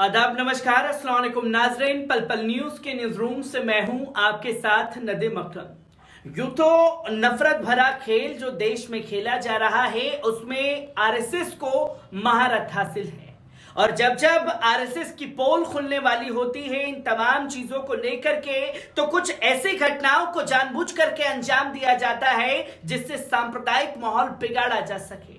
आदाब, नमस्कार, अस्सलाम वालेकुम नाजरीन। पल पल न्यूज के न्यूज रूम से मैं हूं आपके साथ नदीम अकरम। यूं तो नफरत भरा खेल जो देश में खेला जा रहा है उसमें आरएसएस को महारत हासिल है, और जब जब आरएसएस की पोल खुलने वाली होती है इन तमाम चीजों को लेकर के, तो कुछ ऐसी घटनाओं को जानबूझ करके अंजाम दिया जाता है जिससे सांप्रदायिक माहौल बिगाड़ा जा सके।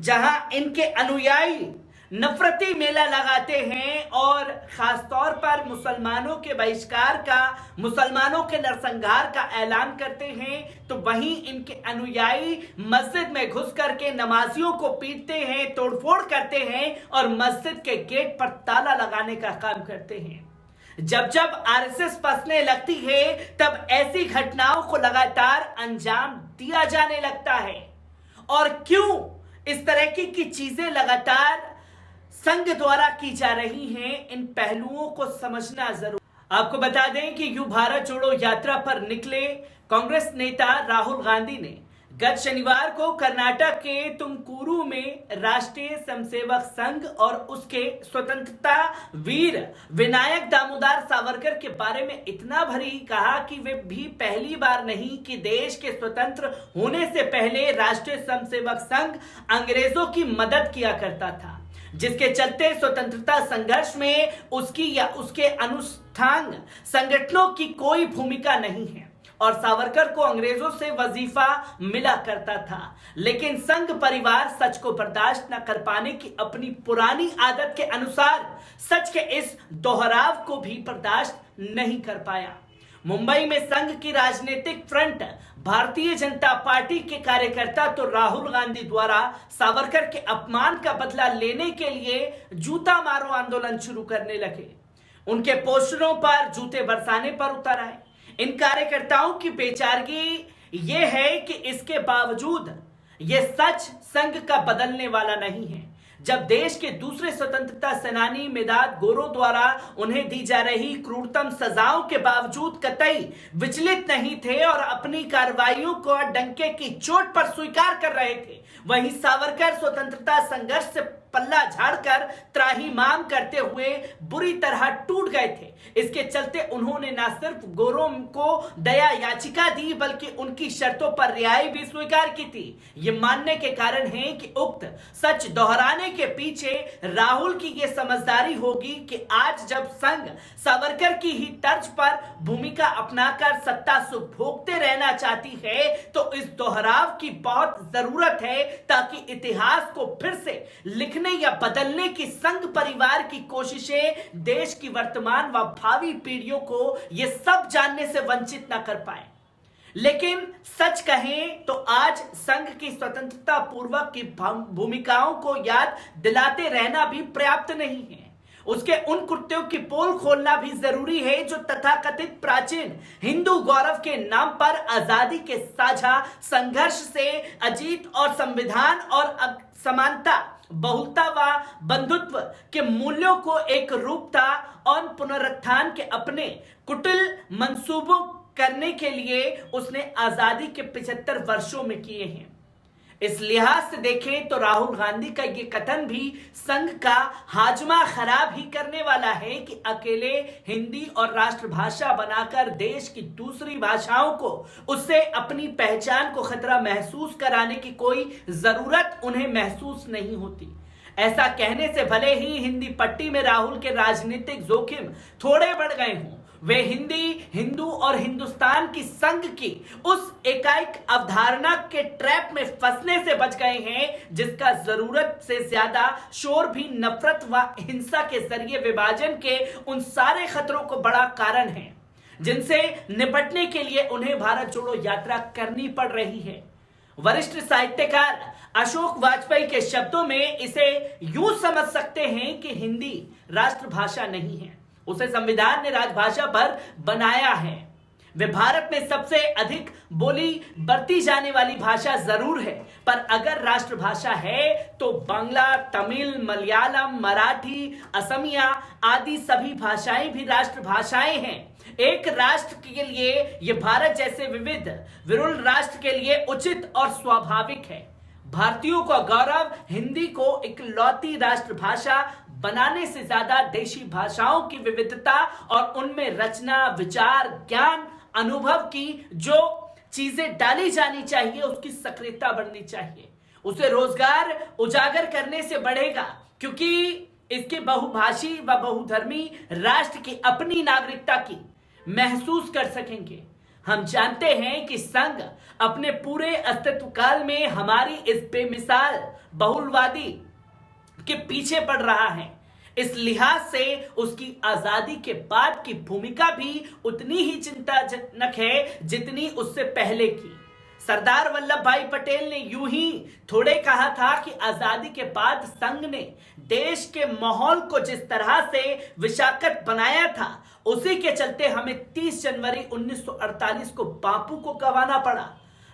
जहां इनके अनुयायी नफरती मेला लगाते हैं और खासतौर पर मुसलमानों के बहिष्कार का, मुसलमानों के नरसंहार का ऐलान करते हैं, तो वहीं इनके अनुयायी मस्जिद में घुस करके नमाजियों को पीटते हैं, तोड़फोड़ करते हैं और मस्जिद के गेट पर ताला लगाने का काम करते हैं। जब जब आरएसएस फंसने लगती है तब ऐसी घटनाओं को लगातार अंजाम दिया जाने लगता है। और क्यों इस तरह की चीजें लगातार संघ द्वारा की जा रही हैं, इन पहलुओं को समझना जरूर। आपको बता दें कि युवा भारत जोड़ो यात्रा पर निकले कांग्रेस नेता राहुल गांधी ने गत शनिवार को कर्नाटक के तुमकुरू में राष्ट्रीय स्वयंसेवक संघ और उसके स्वतंत्रता वीर विनायक दामोदर सावरकर के बारे में इतना भरी कहा कि वे भी पहली बार नहीं कि देश के स्वतंत्र होने से पहले राष्ट्रीय स्वयंसेवक संघ अंग्रेजों की मदद किया करता था, जिसके चलते स्वतंत्रता संघर्ष में उसकी या उसके अनुष्ठांग संगठनों की कोई भूमिका नहीं है और सावरकर को अंग्रेजों से वजीफा मिला करता था। लेकिन संघ परिवार सच को बर्दाश्त न कर पाने की अपनी पुरानी आदत के अनुसार सच के इस दोहराव को भी बर्दाश्त नहीं कर पाया। मुंबई में संघ की राजनीतिक फ्रंट भारतीय जनता पार्टी के कार्यकर्ता तो राहुल गांधी द्वारा सावरकर के अपमान का बदला लेने के लिए जूता मारो आंदोलन शुरू करने लगे। उनके पोस्टरों पर जूते बरसाने पर उतर आए। इन कार्यकर्ताओं की बेचारगी ये है कि इसके बावजूद ये सच संघ का बदलने वाला नहीं है। जब देश के दूसरे स्वतंत्रता सेनानी मेदाद गोरो द्वारा उन्हें दी जा रही क्रूरतम सजाओं के बावजूद कतई विचलित नहीं थे और अपनी कार्रवाइयों को डंके की चोट पर स्वीकार कर रहे थे, वहीं सावरकर स्वतंत्रता संघर्ष से पल्ला झाड़कर त्राहिमाम करते हुए बुरी तरह टूट गए थे। इसके चलते उन्होंने न सिर्फ गोरो को दया याचिका दी बल्कि उनकी शर्तों पर रिहाई भी स्वीकार की थी। ये मानने के कारण है कि उक्त सच दोहराने के पीछे राहुल की ये समझदारी होगी कि आज जब संघ सावरकर की ही तर्ज पर भूमिका अपनाकर सत्ता सुख भोगते रहना चाहती है तो इस दोहराव की बहुत जरूरत है, ताकि इतिहास को फिर से लिखने या बदलने की संघ परिवार की कोशिशें देश की वर्तमान व भावी पीढ़ियों को ये सब जानने से वंचित न कर पाए। लेकिन सच कहें तो आज संघ की स्वतंत्रता पूर्वक की भूमिकाओं को याद दिलाते रहना भी पर्याप्त नहीं है। उसके उन कृत्यों की पोल खोलना भी जरूरी है जो तथाकथित प्राचीन हिंदू गौरव के नाम पर आजादी के साझा संघर्ष से अजीत और संविधान और समानता, बहुलता व बंधुत्व के मूल्यों को एक रूपता और पुनरुत्थान के अपने कुटिल मंसूबों करने के लिए उसने आजादी के 75 वर्षों में किए हैं। इस लिहाज से देखें तो राहुल गांधी का ये कथन भी संघ का हाजमा खराब ही करने वाला है कि अकेले हिंदी और राष्ट्रभाषा बनाकर देश की दूसरी भाषाओं को उससे अपनी पहचान को खतरा महसूस कराने की कोई जरूरत उन्हें महसूस नहीं होती। ऐसा कहने से भले ही हिंदी पट्टी में राहुल के राजनीतिक जोखिम थोड़े बढ़ गए हों, वे हिंदी, हिंदू और हिंदुस्तान की संघ की उस एकाएक अवधारणा के ट्रैप में फंसने से बच गए हैं जिसका जरूरत से ज्यादा शोर भी नफरत व हिंसा के जरिए विभाजन के उन सारे खतरों को बड़ा कारण है जिनसे निपटने के लिए उन्हें भारत जोड़ो यात्रा करनी पड़ रही है। वरिष्ठ साहित्यकार अशोक वाजपेयी के शब्दों में इसे यूं समझ सकते हैं कि हिंदी राष्ट्रभाषा नहीं है, उसे संविधान ने राजभाषा पर बनाया है। वे भारत में सबसे अधिक बोली बरती जाने वाली भाषा जरूर है, पर अगर राष्ट्रभाषा है तो बांग्ला, तमिल, मलयालम, मराठी, असमिया आदि सभी भाषाएं भी राष्ट्रभाषाएं हैं। एक राष्ट्र के लिए यह भारत जैसे विविध विरुल राष्ट्र के लिए उचित और स्वाभाविक है। भारतीयों का गौरव हिंदी को इकलौती राष्ट्रभाषा बनाने से ज्यादा देशी भाषाओं की विविधता और उनमें रचना, विचार, ज्ञान, अनुभव की जो चीजें डाली जानी चाहिए उसकी सक्रियता बढ़नी चाहिए। उसे रोजगार उजागर करने से बढ़ेगा, क्योंकि इसके बहुभाषी व बहुधर्मी राष्ट्र की अपनी नागरिकता की महसूस कर सकेंगे। हम जानते हैं कि संघ अपने पूरे अस्तित्व काल में हमारी इस बेमिसाल बहुलवादी के पीछे पड़ रहा है। इस लिहाज से उसकी आजादी के बाद की भूमिका भी उतनी ही चिंताजनक है जितनी उससे पहले की। सरदार वल्लभ भाई पटेल ने यूं ही थोड़े कहा था कि आजादी के बाद संघ ने देश के माहौल को जिस तरह से विषाक्त बनाया था, उसी के चलते हमें 30 जनवरी 1948 को बापू को गंवाना पड़ा।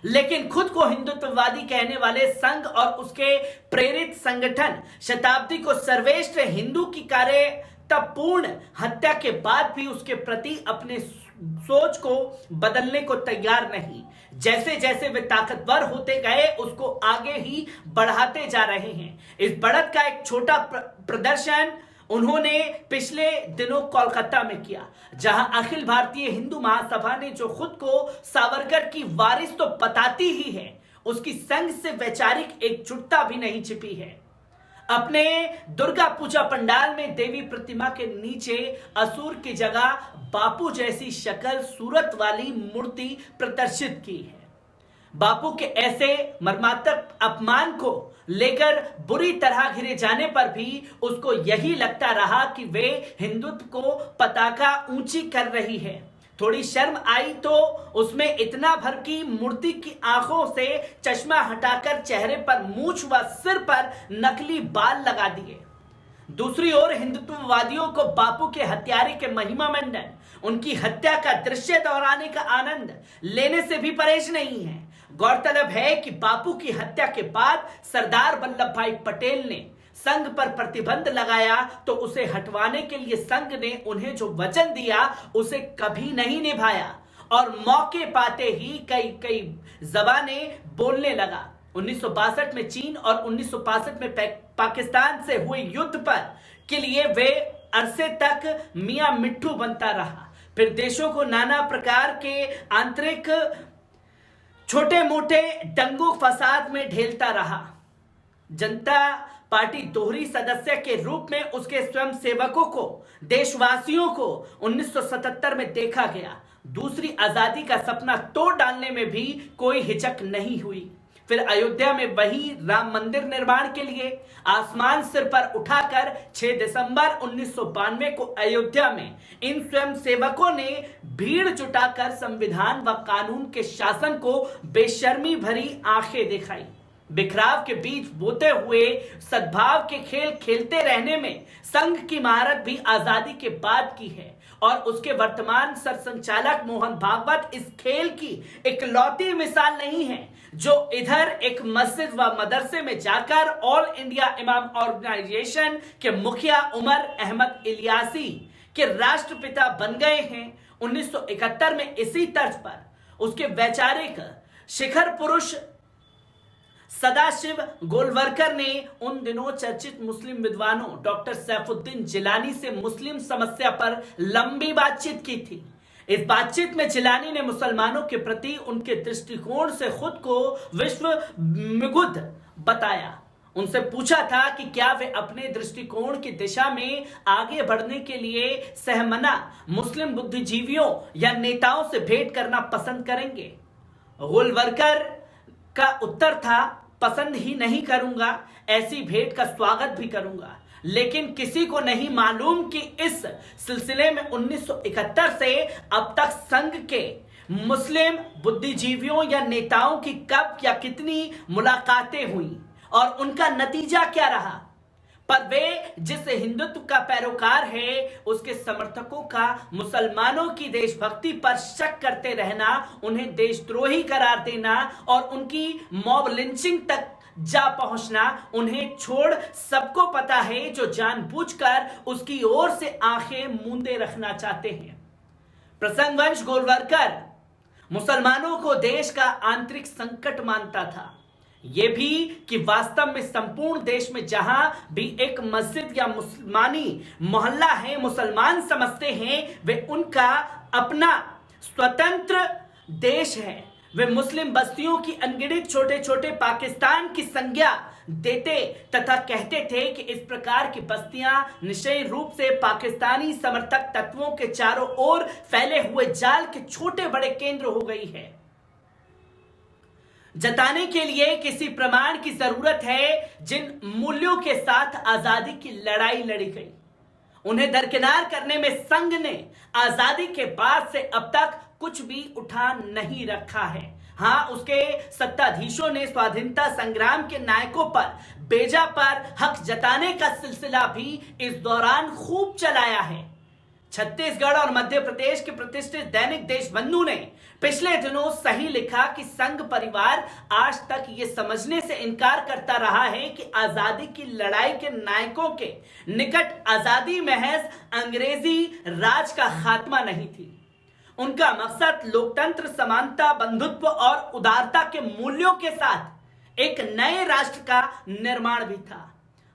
लेकिन खुद को हिंदुत्ववादी कहने वाले संघ और उसके प्रेरित संगठन शताब्दी को सर्वश्रेष्ठ हिंदू की कार्यतापूर्ण हत्या के बाद भी उसके प्रति अपने सोच को बदलने को तैयार नहीं। जैसे जैसे वे ताकतवर होते गए उसको आगे ही बढ़ाते जा रहे हैं। इस बढ़त का एक छोटा प्रदर्शन उन्होंने पिछले दिनों कोलकाता में किया, जहां अखिल भारतीय हिंदू महासभा ने जो खुद को सावरकर की वारिस तो बताती ही है, उसकी संघ से वैचारिक एकजुटता भी नहीं छिपी है। अपने दुर्गा पूजा पंडाल में देवी प्रतिमा के नीचे असुर की जगह बापू जैसी शक्ल सूरत वाली मूर्ति प्रदर्शित की है। बापू के ऐसे मर्मात्मक अपमान को लेकर बुरी तरह घिरे जाने पर भी उसको यही लगता रहा कि वे हिंदुत्व को पताका ऊंची कर रही है। थोड़ी शर्म आई तो उसमें इतना भर की मूर्ति की आंखों से चश्मा हटाकर चेहरे पर मूंछ व सिर पर नकली बाल लगा दिए। दूसरी ओर हिंदुत्ववादियों को बापू के हत्यारे के महिमा मंडन, उनकी हत्या का दृश्य दोहराने का आनंद लेने से भी परहेज नहीं है। गौरतलब है कि बापू की हत्या के बाद सरदार वल्लभ भाई पटेल ने संघ पर प्रतिबंध लगाया, तो उसे हटवाने के लिए संघ ने उन्हें जो वचन दिया उसे कभी नहीं निभाया और मौके पाते ही कई जबानें बोलने लगा। 1962 में चीन और 1965 में पाकिस्तान से हुए युद्ध पर के लिए वे अरसे तक मियां मिट्ठू बनता रहा। फिर देशों को नाना प्रकार के आंतरिक छोटे मोटे दंगों फसाद में ढेलता रहा। जनता पार्टी दोहरी सदस्य के रूप में उसके स्वयं सेवकों को, देशवासियों को 1977 में देखा गया। दूसरी आजादी का सपना तोड़ डालने में भी कोई हिचक नहीं हुई। फिर अयोध्या में वही राम मंदिर निर्माण के लिए आसमान सिर पर उठाकर 6 दिसंबर 1992 को अयोध्या में इन स्वयं सेवकों ने भीड़ जुटाकर संविधान व कानून के शासन को बेशर्मी भरी आंखें दिखाई। बिखराव के बीच बोते हुए सद्भाव के खेल खेलते रहने में संघ की महारत भी आजादी के बाद की है और उसके वर्तमान सरसंचालक मोहन भागवत इस खेल की इकलौती मिसाल नहीं है, जो इधर एक मस्जिद व मदरसे में जाकर ऑल इंडिया इमाम ऑर्गेनाइजेशन के मुखिया उमर अहमद इलियासी के राष्ट्रपिता बन गए हैं। 1971 में इसी तर्ज पर उसके वैचारिक शिखर पुरुष सदाशिव गोलवरकर ने उन दिनों चर्चित मुस्लिम विद्वानों डॉक्टर सैफुद्दीन जिलानी से मुस्लिम समस्या पर लंबी बातचीत की थी। इस बातचीत में जिलानी ने मुसलमानों के प्रति उनके दृष्टिकोण से खुद को विश्व विमुग्ध बताया। उनसे पूछा था कि क्या वे अपने दृष्टिकोण की दिशा में आगे बढ़ने के लिए सहमना मुस्लिम बुद्धिजीवियों या नेताओं से भेंट करना पसंद करेंगे। गोलवरकर का उत्तर था, पसंद ही नहीं करूंगा, ऐसी भेंट का स्वागत भी करूंगा। लेकिन किसी को नहीं मालूम कि इस सिलसिले में 1971 से अब तक संघ के मुस्लिम बुद्धिजीवियों या नेताओं की कब या कितनी मुलाकातें हुई और उनका नतीजा क्या रहा। पर वे जिस हिंदुत्व का पैरोकार है, उसके समर्थकों का मुसलमानों की देशभक्ति पर शक करते रहना, उन्हें देशद्रोही करार देना और उनकी मॉब लिंचिंग तक जा पहुंचना उन्हें छोड़ सबको पता है, जो जानबूझकर उसकी ओर से आंखें मूंदे रखना चाहते हैं। प्रसंगवंश गोलवरकर मुसलमानों को देश का आंतरिक संकट मानता था। ये भी कि वास्तव में संपूर्ण देश में जहां भी एक मस्जिद या मुसलमानी मोहल्ला है, मुसलमान समझते हैं वे उनका अपना स्वतंत्र देश है। वे मुस्लिम बस्तियों की अनगिनत छोटे छोटे पाकिस्तान की संज्ञा देते तथा कहते थे कि इस प्रकार की बस्तियां निश्चय रूप से पाकिस्तानी समर्थक तत्वों के चारों ओर फैले हुए जाल के छोटे बड़े केंद्र हो गई है। जताने के लिए किसी प्रमाण की जरूरत है जिन मूल्यों के साथ आजादी की लड़ाई लड़ी गई, उन्हें दरकिनार करने में संघ ने आजादी के बाद से अब तक कुछ भी उठा नहीं रखा है। हां, उसके सत्ताधीशों ने स्वाधीनता संग्राम के नायकों पर बेजा पर हक जताने का सिलसिला भी इस दौरान खूब चलाया है। छत्तीसगढ़ और मध्य प्रदेश के प्रतिष्ठित दैनिक देशबंधु ने पिछले दिनों सही लिखा कि संघ परिवार आज तक ये समझने से इनकार करता रहा है कि आजादी की लड़ाई के नायकों के निकट आजादी महज अंग्रेजी राज का खात्मा नहीं थी। उनका मकसद लोकतंत्र, समानता, बंधुत्व और उदारता के मूल्यों के साथ एक नए राष्ट्र का निर्माण भी था।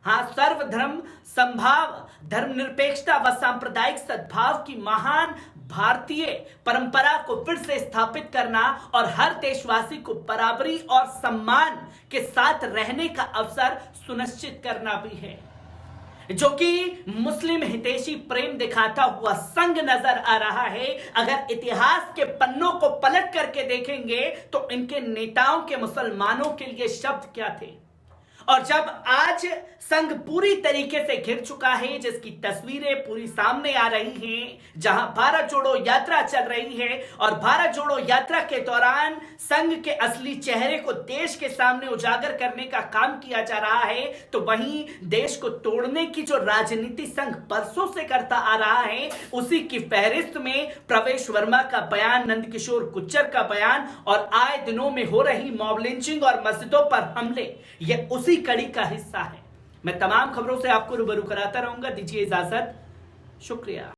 हां, सर्वधर्म समभाव, धर्मनिरपेक्षता व सांप्रदायिक सद्भाव की महान भारतीय परंपरा को फिर से स्थापित करना और हर देशवासी को बराबरी और सम्मान के साथ रहने का अवसर सुनिश्चित करना भी है, जो कि मुस्लिम हितैषी प्रेम दिखाता हुआ संघ नजर आ रहा है। अगर इतिहास के पन्नों को पलट करके देखेंगे तो इनके नेताओं के मुसलमानों के लिए शब्द क्या थे, और जब आज संघ पूरी तरीके से घिर चुका है, जिसकी तस्वीरें पूरी सामने आ रही हैं, जहां भारत जोड़ो यात्रा चल रही है और भारत जोड़ो यात्रा के दौरान संघ के असली चेहरे को देश के सामने उजागर करने का काम किया जा रहा है, तो वहीं देश को तोड़ने की जो राजनीति संघ बरसों से करता आ रहा है, उसी की फहरिस्त में प्रवेश वर्मा का बयान, नंदकिशोर गुर्जर का बयान और आए दिनों में हो रही मॉब लिंचिंग और मस्जिदों पर हमले, यह उसी कड़ी का हिस्सा है। मैं तमाम खबरों से आपको रूबरू कराता रहूंगा। दीजिए इजाजत, शुक्रिया।